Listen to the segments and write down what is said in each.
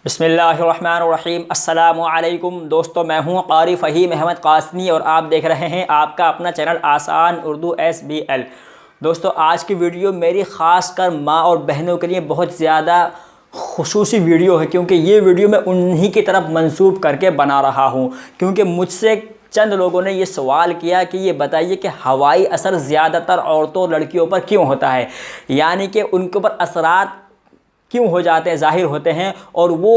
बिस्मिल्लाहिर्रहमानिर्रहीम। अस्सलामुअलैकुम दोस्तों, मैं हूं क़ारी फ़हीम अहमद क़ासमी और आप देख रहे हैं आपका अपना चैनल आसान उर्दू SBL। दोस्तों, आज की वीडियो मेरी ख़ास कर माँ और बहनों के लिए बहुत ज़्यादा खुसूसी वीडियो है, क्योंकि ये वीडियो मैं उन्हीं की तरफ मंसूब करके बना रहा हूँ। क्योंकि मुझसे चंद लोगों ने ये सवाल किया कि ये बताइए कि हवाई असर ज़्यादातर औरतों और लड़कियों पर क्यों होता है, यानी कि उनके ऊपर असरात क्यों हो जाते हैं, ज़ाहिर होते हैं, और वो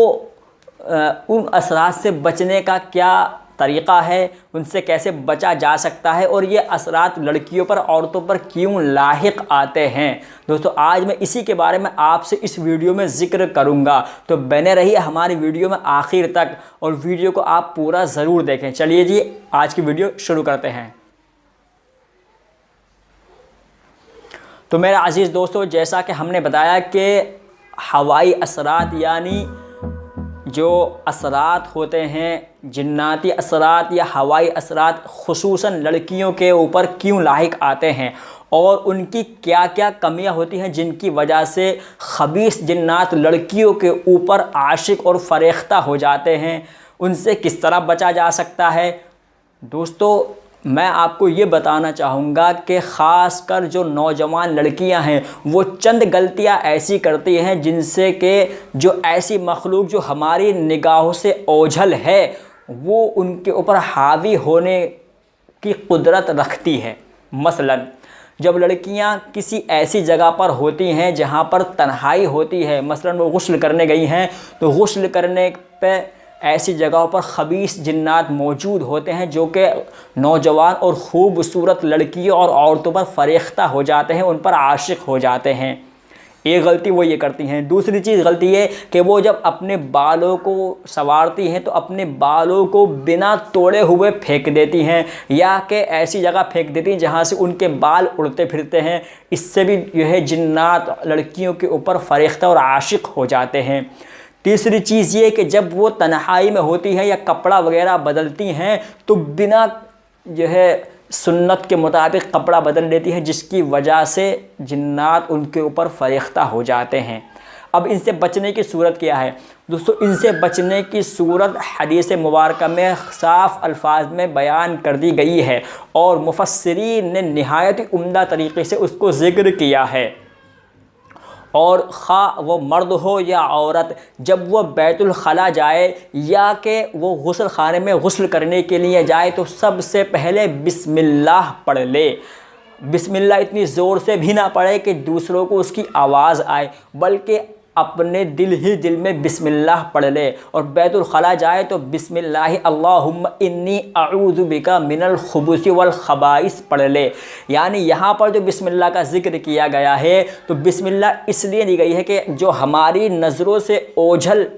उन असरात से बचने का क्या तरीक़ा है, उनसे कैसे बचा जा सकता है, और ये असरात लड़कियों पर औरतों पर क्यों लाहिक आते हैं। दोस्तों, आज मैं इसी के बारे में आपसे इस वीडियो में ज़िक्र करूँगा, तो बने रहिए हमारी वीडियो में आखिर तक और वीडियो को आप पूरा ज़रूर देखें। चलिए जी, आज की वीडियो शुरू करते हैं। तो मेरे अज़ीज़ दोस्तों, जैसा कि हमने बताया कि हवाई असरात यानी जो असरात होते हैं, जिन्नाती असरात या हवाई असरात खुसूसन लड़कियों के ऊपर क्यों लाहिक आते हैं और उनकी क्या क्या कमियां होती हैं जिनकी वजह से खबीस जिन्नात लड़कियों के ऊपर आशिक और फरेख्ता हो जाते हैं, उनसे किस तरह बचा जा सकता है। दोस्तों, मैं आपको ये बताना चाहूँगा कि ख़ासकर जो नौजवान लड़कियां हैं वो चंद गलतियां ऐसी करती हैं जिनसे कि जो ऐसी मखलूक जो हमारी निगाहों से ओझल है वो उनके ऊपर हावी होने की कुदरत रखती है। मसलन जब लड़कियां किसी ऐसी जगह पर होती हैं जहां पर तन्हाई होती है, मसलन वो गुस्ल करने गई हैं, तो गुस्ल करने पे ऐसी जगहों पर खबीस जिन्नात मौजूद होते हैं जो कि नौजवान और खूबसूरत लड़कियों और औरतों पर फरेख्ता हो जाते हैं, उन पर आशिक हो जाते हैं। एक गलती वो ये करती हैं। दूसरी चीज़ गलती है कि वो जब अपने बालों को संवारती हैं तो अपने बालों को बिना तोड़े हुए फेंक देती हैं, या कि ऐसी जगह फेंक देती हैं जहाँ से उनके बाल उड़ते फिरते हैं। इससे भी जो है जिन्नात लड़कियों के ऊपर फरेख्ता और आशिक हो जाते हैं। तीसरी चीज़ ये कि जब वो तन्हाई में होती हैं या कपड़ा वगैरह बदलती हैं तो बिना जो है सुन्नत के मुताबिक कपड़ा बदल लेती हैं, जिसकी वजह से जिन्नात उनके ऊपर फरेख्ता हो जाते हैं। अब इनसे बचने की सूरत क्या है दोस्तों? इनसे बचने की सूरत हदीस मुबारक में साफ़ अल्फाज में बयान कर दी गई है और मुफस्सिरीन ने नहायत उम्दा तरीक़े से उसको ज़िक्र किया है। और खा वो मर्द हो या औरत, जब वो बैतुल खला जाए या कि वो गुस्ल खाने में गुस्ल करने के लिए जाए तो सबसे पहले बिस्मिल्लाह पढ़ ले। बिस्मिल्लाह इतनी ज़ोर से भी ना पढ़े कि दूसरों को उसकी आवाज़ आए, बल्कि अपने दिल ही दिल में बिस्मिल्लाह पढ़ ले। और बैतुल खला जाए तो बिस्मिल्लाह अल्लाहुम्मा इन्नी अऊज़ु बिका मिनल खुबुसी वल खबाइस पढ़ ले। यानी यहाँ पर जो बिस्मिल्लाह का ज़िक्र किया गया है तो बिस्मिल्लाह इसलिए दी गई है कि जो हमारी नज़रों से ओझल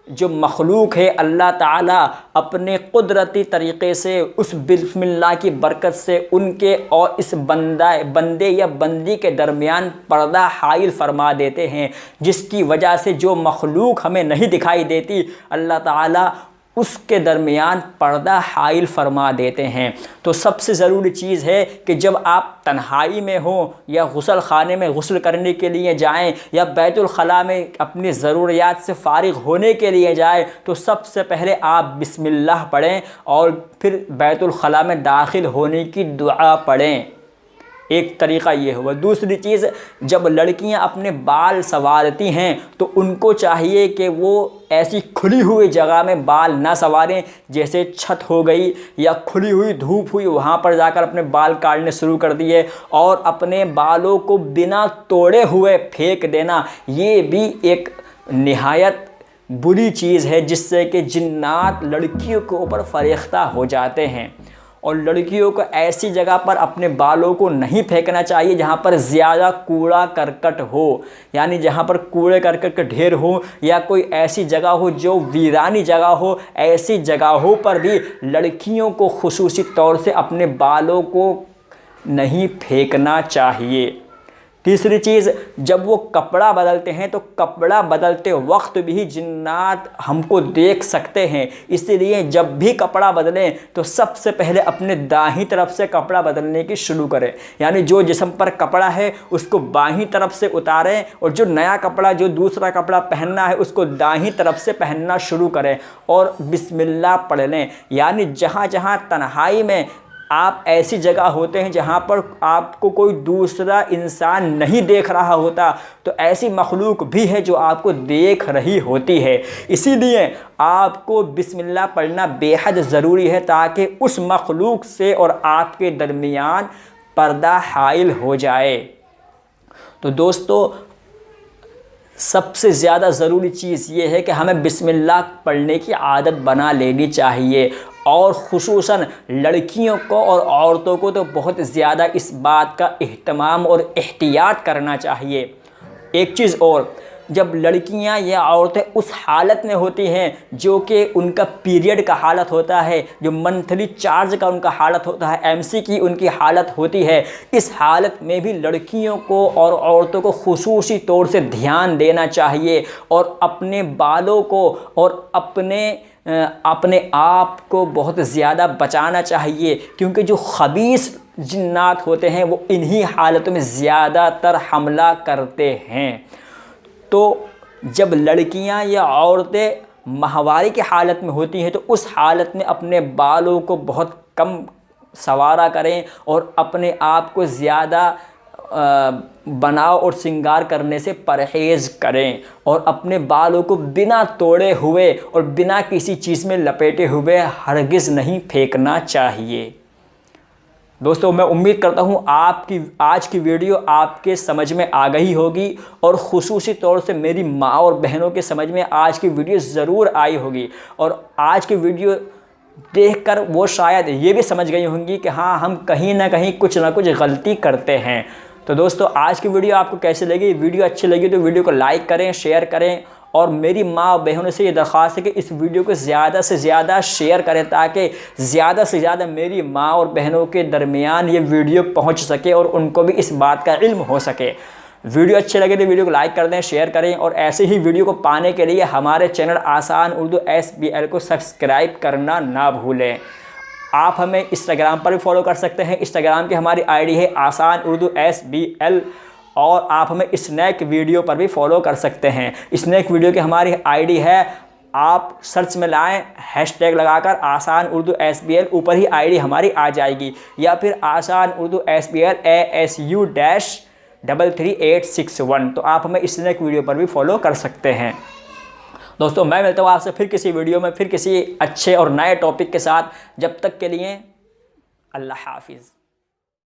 जो मखलूक है, अल्लाह ताला अपने कुदरती तरीक़े से उस बिस्मिल्लाह की बरकत से उनके और इस बंदे या बंदी के दरमियान पर्दा हाइल फरमा देते हैं, जिसकी वजह से जो मखलूक हमें नहीं दिखाई देती अल्लाह ताला उसके दरमियान पर्दा हाइल फरमा देते हैं। तो सबसे ज़रूरी चीज़ है कि जब आप तन्हाई में हो या गुस्ल खाने में गुस्ल करने के लिए जाएं या बैतुल खला में अपनी ज़रूरियात से फ़ारिग होने के लिए जाएं तो सबसे पहले आप बिस्मिल्लाह पढ़ें और फिर बैतुल खला में दाखिल होने की दुआ पढ़ें। एक तरीक़ा ये हुआ। दूसरी चीज़, जब लड़कियां अपने बाल संवारती हैं तो उनको चाहिए कि वो ऐसी खुली हुई जगह में बाल ना संवारें, जैसे छत हो गई या खुली हुई धूप हुई, वहाँ पर जाकर अपने बाल काटने शुरू कर दिए और अपने बालों को बिना तोड़े हुए फेंक देना, ये भी एक निहायत बुरी चीज़ है जिससे कि जिन्नात लड़कियों के ऊपर फरेख्ता हो जाते हैं। और लड़कियों को ऐसी जगह पर अपने बालों को नहीं फेंकना चाहिए जहाँ पर ज़्यादा कूड़ा करकट हो, यानी जहाँ पर कूड़े करकट का ढेर हो या कोई ऐसी जगह हो जो वीरानी जगह हो। ऐसी जगहों पर भी लड़कियों को खुसूसी तौर से अपने बालों को नहीं फेंकना चाहिए। तीसरी चीज़, जब वो कपड़ा बदलते हैं तो कपड़ा बदलते वक्त भी जिन्नात हमको देख सकते हैं। इसलिए जब भी कपड़ा बदलें तो सबसे पहले अपने दाहिनी तरफ से कपड़ा बदलने की शुरू करें, यानी जो जिस्म पर कपड़ा है उसको बाईं तरफ से उतारें और जो नया कपड़ा, जो दूसरा कपड़ा पहनना है उसको दाहिनी तरफ से पहनना शुरू करें और बिस्मिल्लाह पढ़ लें। यानी जहाँ जहाँ तन्हाई में आप ऐसी जगह होते हैं जहाँ पर आपको कोई दूसरा इंसान नहीं देख रहा होता, तो ऐसी मखलूक भी है जो आपको देख रही होती है। इसीलिए आपको बिस्मिल्लाह पढ़ना बेहद ज़रूरी है ताकि उस मखलूक से और आपके दरमियान पर्दा हाइल हो जाए। तो दोस्तों, सबसे ज़्यादा ज़रूरी चीज़ ये है कि हमें बिस्मिल्लाह पढ़ने की आदत बना लेनी चाहिए, और ख़ुसूसन लड़कियों को और औरतों को तो बहुत ज़्यादा इस बात का एहतमाम और एहतियात करना चाहिए। एक चीज़ और, जब लड़कियां या औरतें उस हालत में होती हैं जो कि उनका पीरियड का हालत होता है, जो मंथली चार्ज का उनका हालत होता है, एमसी की उनकी हालत होती है, इस हालत में भी लड़कियों को और औरतों को खुसूसी तौर से ध्यान देना चाहिए और अपने बालों को और अपने आप को बहुत ज़्यादा बचाना चाहिए, क्योंकि जो खबीस जिन्नात होते हैं वो इन्हीं हालतों में ज़्यादातर हमला करते हैं। तो जब लड़कियां या औरतें माहवारी की हालत में होती हैं तो उस हालत में अपने बालों को बहुत कम संवारा करें और अपने आप को ज़्यादा बनाव और श्रृंगार करने से परहेज़ करें और अपने बालों को बिना तोड़े हुए और बिना किसी चीज़ में लपेटे हुए हरगिज़ नहीं फेंकना चाहिए। दोस्तों, मैं उम्मीद करता हूँ आपकी आज की वीडियो आपके समझ में आ गई होगी और ख़ुसूसी तौर से मेरी माँ और बहनों के समझ में आज की वीडियो ज़रूर आई होगी और आज की वीडियो देखकर वो शायद ये भी समझ गई होंगी कि हाँ, हम कहीं ना कहीं कुछ ना कुछ गलती करते हैं। तो दोस्तों, आज की वीडियो आपको कैसी लगी? वीडियो अच्छी लगी तो वीडियो को लाइक करें, शेयर करें और मेरी माँ और बहनों से ये दरख्वास्त है कि इस वीडियो को ज़्यादा से ज़्यादा शेयर करें ताकि ज़्यादा से ज़्यादा मेरी माँ और बहनों के दरमियान ये वीडियो पहुँच सके और उनको भी इस बात का इल्म हो सके। वीडियो अच्छे लगे तो वीडियो को लाइक कर दें, शेयर करें और ऐसे ही वीडियो को पाने के लिए हमारे चैनल आसान उर्दू SBL को सब्सक्राइब करना ना भूलें। आप हमें इंस्टाग्राम पर भी फॉलो कर सकते हैं। इंस्टाग्राम की हमारी ID है आसान उर्दू SBL और आप हमें स्नैक वीडियो पर भी फॉलो कर सकते हैं। स्नैक वीडियो की हमारी ID है, आप सर्च में लाएं हैशटैग लगाकर आसान उर्दू SBL, ऊपर ही ID हमारी आ जाएगी, या फिर आसान उर्दू SBL ASU-33861। तो आप हमें स्नैक वीडियो पर भी फॉलो कर सकते हैं। दोस्तों, मैं मिलता हूँ आपसे फिर किसी वीडियो में, फिर किसी अच्छे और नए टॉपिक के साथ। जब तक के लिए अल्लाह हाफिज़।